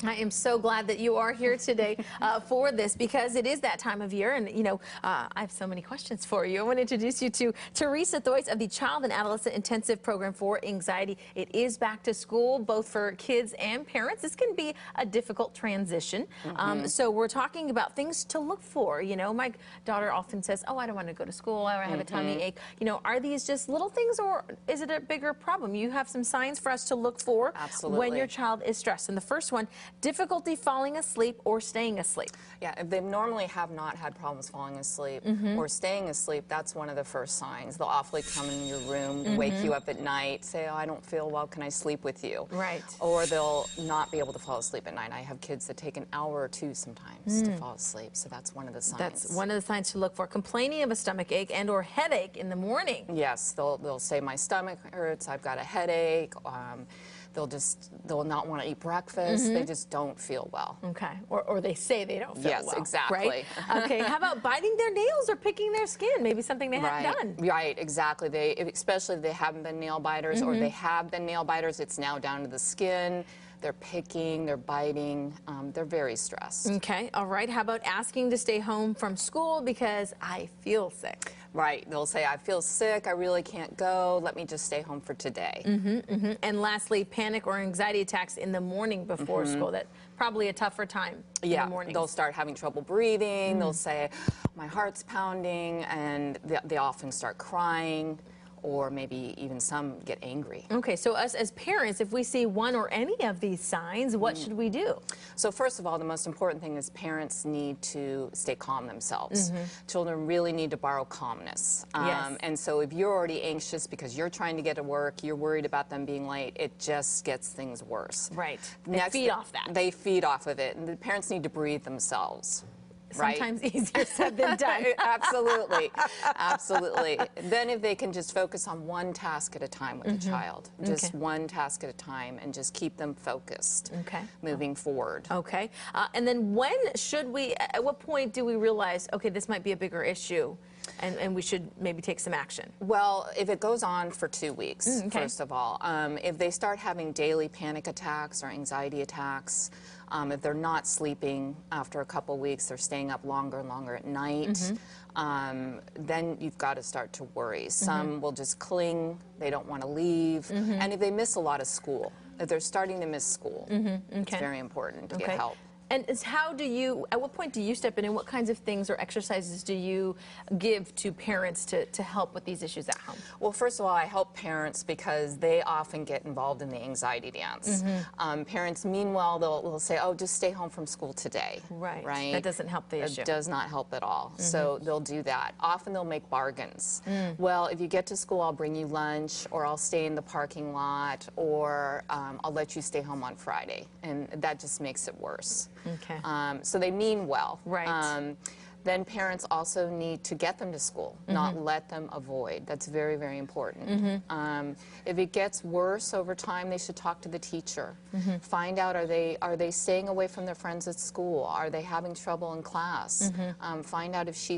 I am so glad that you are here today for this, because it is that time of year, and I have so many questions for you. I want to introduce you to Teresa Theuss of the Child and Adolescent Intensive Program for Anxiety. It is back to school, both for kids and parents. This can be a difficult transition. So we're talking about things to look for. My daughter often says, "Oh, I don't want to go to school. I have a tummy ache." Are these just little things, or is it a bigger problem? You have some signs for us to look for when your child is stressed. And the first one, difficulty falling asleep or staying asleep. Yeah, if they normally have not had problems falling asleep or staying asleep, that's one of the first signs. They'll awfully come in your room, wake you up at night, say, "Oh, I don't feel well, can I sleep with you?" Right. Or they'll not be able to fall asleep at night. I have kids that take an hour or two sometimes to fall asleep, so that's one of the signs. That's one of the signs to look for. Complaining of a stomach ache and or headache in the morning. Yes, they'll say, "My stomach hurts, I've got a headache." They'll not want to eat breakfast. They just don't feel well. Okay. Or they say they don't feel well. Yes, exactly. Right? Okay. How about biting their nails or picking their skin? Maybe something they haven't done. Right, exactly. Especially if they haven't been nail biters or they have been nail biters, it's now down to the skin. They're picking, they're biting, they're very stressed. Okay, all right. How about asking to stay home from school because I feel sick? Right, they'll say, "I feel sick, I really can't go, let me just stay home for today." And lastly, panic or anxiety attacks in the morning before school. That's probably a tougher time in the morning. They'll start having trouble breathing, they'll say, "My heart's pounding," and they often start crying. Or maybe even some get angry. Okay, so us as parents, if we see one or any of these signs, what should we do? So first of all, the most important thing is parents need to stay calm themselves. Children really need to borrow calmness. Yes. And so if you're already anxious because you're trying to get to work, you're worried about them being late, it just gets things worse. Right. They feed off that. They feed off of it. And the parents need to breathe themselves. Sometimes easier said than done. Absolutely, absolutely. Then if they can just focus on one task at a time with the child, just one task at a time, and just keep them focused moving forward. Okay. And then at what point do we realize, okay, this might be a bigger issue and we should maybe take some action? Well, if it goes on for 2 weeks, first of all, if they start having daily panic attacks or anxiety attacks, if they're not sleeping after a couple weeks, they're staying up longer and longer at night, then you've got to start to worry. Some will just cling, they don't want to leave, and if they miss a lot of school, if they're starting to miss school, it's very important to get help. And at what point do you step in, and what kinds of things or exercises do you give to parents to help with these issues at home? Well, first of all, I help parents because they often get involved in the anxiety dance. Parents, meanwhile, they'll say, "Oh, just stay home from school today." Right. That doesn't help the issue. It does not help at all. So they'll do that. Often they'll make bargains. Well, if you get to school, I'll bring you lunch, or I'll stay in the parking lot, or I'll let you stay home on Friday. And that just makes it worse. Okay. So they mean well. Right. Then parents also need to get them to school, not let them avoid. That's very, very important. If it gets worse over time, they should talk to the teacher. Find out, are they staying away from their friends at school? Are they having trouble in class? Find out if he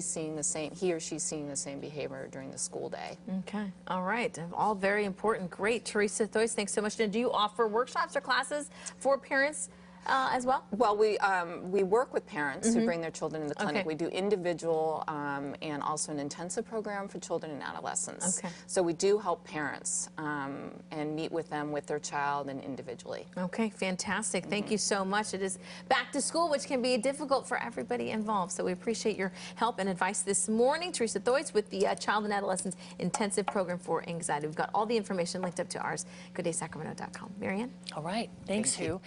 or she's seeing the same behavior during the school day. Okay. All right. All very important. Great. Teresa Theuss, thanks so much. And do you offer workshops or classes for parents as well? Well, we work with parents who bring their children to the clinic. We do individual and also an intensive program for children and adolescents. So we do help parents and meet with them with their child and individually. Okay, fantastic. Thank you so much. It is back to school, which can be difficult for everybody involved. So we appreciate your help and advice this morning. Teresa Theuss with the Child and Adolescent Intensive Program for Anxiety. We've got all the information linked up to ours. GoodDaySacramento.com. Marianne? All right. Thanks, Sue.